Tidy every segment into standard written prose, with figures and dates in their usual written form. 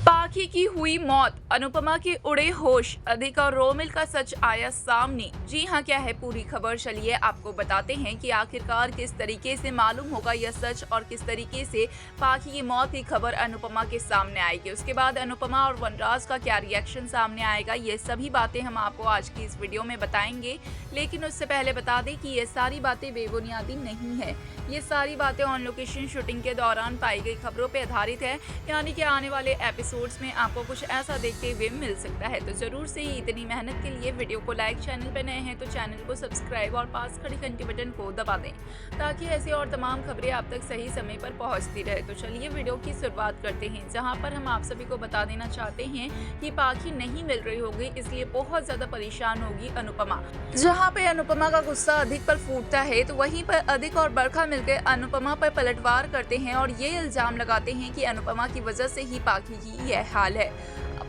पाखी की हुई मौत, अनुपमा के उड़े होश, अधिक और रोमिल का सच आया सामने। जी हाँ, क्या है पूरी खबर, चलिए आपको बताते हैं कि आखिरकार किस तरीके से मालूम होगा यह सच और किस तरीके से पाखी की मौत की खबर अनुपमा के सामने आएगी। उसके बाद अनुपमा और वनराज का क्या रिएक्शन सामने आएगा, ये सभी बातें हम आपको आज की इस वीडियो में बताएंगे। लेकिन उससे पहले बता दें कि ये सारी बातें बेबुनियादी नहीं है। ये सारी बातें ऑन लोकेशन शूटिंग के दौरान पाई गई खबरों पर आधारित है, यानी कि आने वाले एपिसोड्स में आपको कुछ ऐसा देखते हुए मिल सकता है। तो जरूर से ही इतनी मेहनत के लिए वीडियो को लाइक, चैनल पर नए हैं तो चैनल को सब्सक्राइब और पास खड़ी घंटी बटन को दबा दें, ताकि ऐसी और तमाम खबरें आप तक सही समय पर पहुंचती रहे। तो चलिए वीडियो की शुरुआत करते हैं, जहां पर हम आप सभी को बता देना चाहते हैं कि पाखी नहीं मिल रही होगी, इसलिए बहुत ज्यादा परेशान होगी अनुपमा। जहाँ पे अनुपमा का गुस्सा अधिक पर फूटता है, तो वहीं पर अधिक और बरखा मिलकर अनुपमा पर पलटवार करते हैं और ये इल्जाम लगाते हैं कि अनुपमा की वजह से ही पाखी की यह हाल है।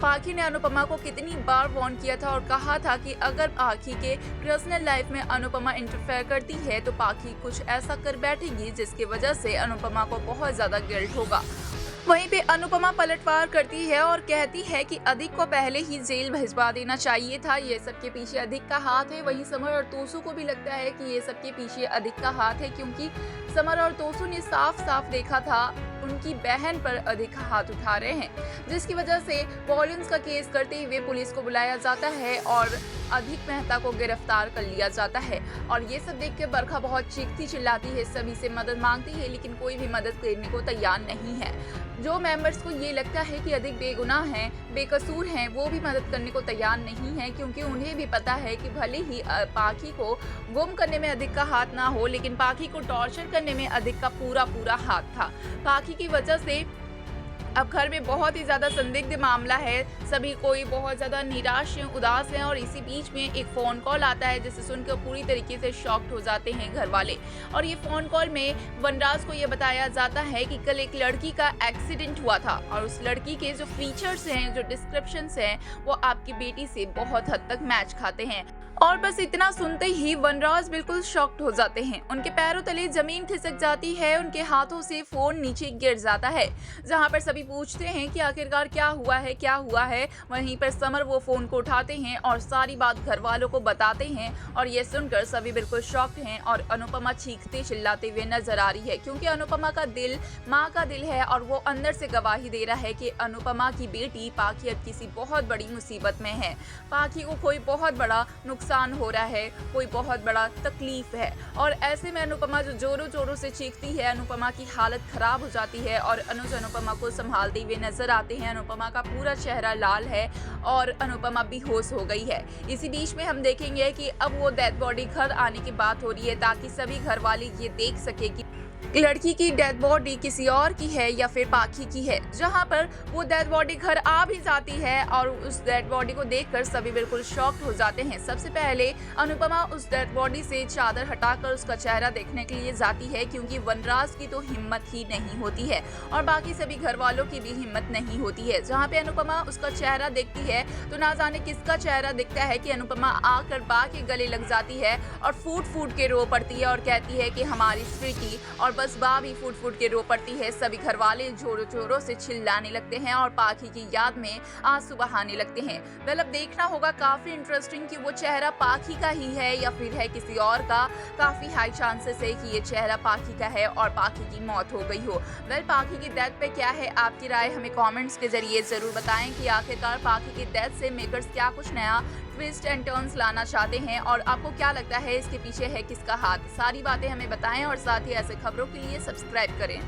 पाखी ने अनुपमा को कितनी बार वार्न किया था और कहा था कि अगर पाखी के पर्सनल लाइफ में अनुपमा इंटरफेयर करती है तो पाखी कुछ ऐसा कर बैठेगी जिसकी वजह से अनुपमा को बहुत ज्यादा गिल्ट होगा। वहीं पे अनुपमा पलटवार करती है और कहती है कि अधिक को पहले ही जेल भिजवा देना चाहिए था, ये सब के पीछे अधिक का हाथ है। वहीं समर और तोसू को भी लगता है कि ये सब के पीछे अधिक का हाथ है, क्योंकि समर और तोसू ने साफ साफ देखा था उनकी बहन पर अधिक हाथ उठा रहे हैं, जिसकी वजह से वॉयलेंस का केस करते हुए पुलिस को बुलाया जाता है और अधिक मेहता को गिरफ्तार कर लिया जाता है। और ये सब देख के बरखा बहुत चीखती चिल्लाती है, सभी से मदद मांगती है, लेकिन कोई भी मदद करने को तैयार नहीं है। जो मेंबर्स को ये लगता है कि अधिक बेगुनाह हैं, बेकसूर हैं, वो भी मदद करने को तैयार नहीं है, क्योंकि उन्हें भी पता है कि भले ही पाखी को गुम करने में अधिक का हाथ ना हो, लेकिन पाखी को टॉर्चर करने में अधिक का पूरा हाथ था। पाखी की वजह से अब घर में बहुत ही ज़्यादा संदिग्ध मामला है, सभी कोई बहुत ज़्यादा निराश हैं, उदास हैं। और इसी बीच में एक फ़ोन कॉल आता है जिसे सुनकर पूरी तरीके से शॉक्ड हो जाते हैं घर वाले। और ये फ़ोन कॉल में वनराज को ये बताया जाता है कि कल एक लड़की का एक्सीडेंट हुआ था और उस लड़की के जो फीचर्स हैं, जो डिस्क्रिप्शंस हैं, वो आपकी बेटी से बहुत हद तक मैच खाते हैं। और बस इतना सुनते ही वनराज बिल्कुल शॉक्ड हो जाते हैं, उनके पैरों तले जमीन खिसक जाती है, उनके हाथों से फोन नीचे गिर जाता है। जहां पर सभी पूछते हैं कि आखिरकार क्या हुआ है। वहीं पर समर वो फोन को उठाते हैं और सारी बात घर वालों को बताते हैं और ये सुनकर सभी बिल्कुल शॉक्ड हैं। और अनुपमा चीखते चिल्लाते हुए नजर आ रही है, क्योंकि अनुपमा का दिल माँ का दिल है और वो अंदर से गवाही दे रहा है कि अनुपमा की बेटी पाखी अब किसी बहुत बड़ी मुसीबत में है। पाखी को कोई बहुत बड़ा नुकसान हो रहा है, कोई बहुत बड़ा तकलीफ है। और ऐसे में अनुपमा जो जोरों जोरों से चीखती है, अनुपमा की हालत खराब हो जाती है और अनुज अनुपमा को संभालते हुए नजर आते हैं। अनुपमा का पूरा चेहरा लाल है और अनुपमा बेहोश हो गई है। इसी बीच में हम देखेंगे कि अब वो डेड बॉडी घर आने की बात हो रही है, ताकि सभी घर वाले ये देख सके कि लड़की की डेड बॉडी किसी और की है या फिर पाखी की है। जहां पर वो डेड बॉडी घर आ भी जाती है और उस डेड बॉडी को देखकर सभी बिल्कुल शॉक्ड हो जाते हैं। सबसे पहले अनुपमा उस डेड बॉडी से चादर हटाकर उसका चेहरा देखने के लिए जाती है, क्योंकि वनराज की तो हिम्मत ही नहीं होती है और बाकी सभी घर वालों की भी हिम्मत नहीं होती है। जहाँ पे अनुपमा उसका चेहरा देखती है तो ना जाने किसका चेहरा दिखता है कि अनुपमा आकर बा के गले लग जाती है और फूट के रो पड़ती है और कहती है कि हमारी स्वीटी, और बस बा भी फूट के रो पड़ती है। सभी घर वाले जोरों जोरों से चिल्लाने लगते हैं और पाखी की याद में आंसू बहाने लगते हैं। वेल, अब देखना होगा, काफी इंटरेस्टिंग कि वो चेहरा पाखी का ही है या फिर है किसी और का। काफी हाई चांसेस है कि ये चेहरा पाखी का है और पाखी की मौत हो गई हो। वेल, पाखी की डेथ पे क्या है आपकी राय, हमें कमेंट्स के जरिए जरूर बताएं कि आखिरकार पाखी की डेथ से मेकर्स क्या कुछ नया ट्विस्ट एंड टर्न्स लाना चाहते हैं और आपको क्या लगता है इसके पीछे है किसका हाथ। सारी बातें हमें बताएं और साथ ही ऐसे खबरों के लिए सब्सक्राइब करें।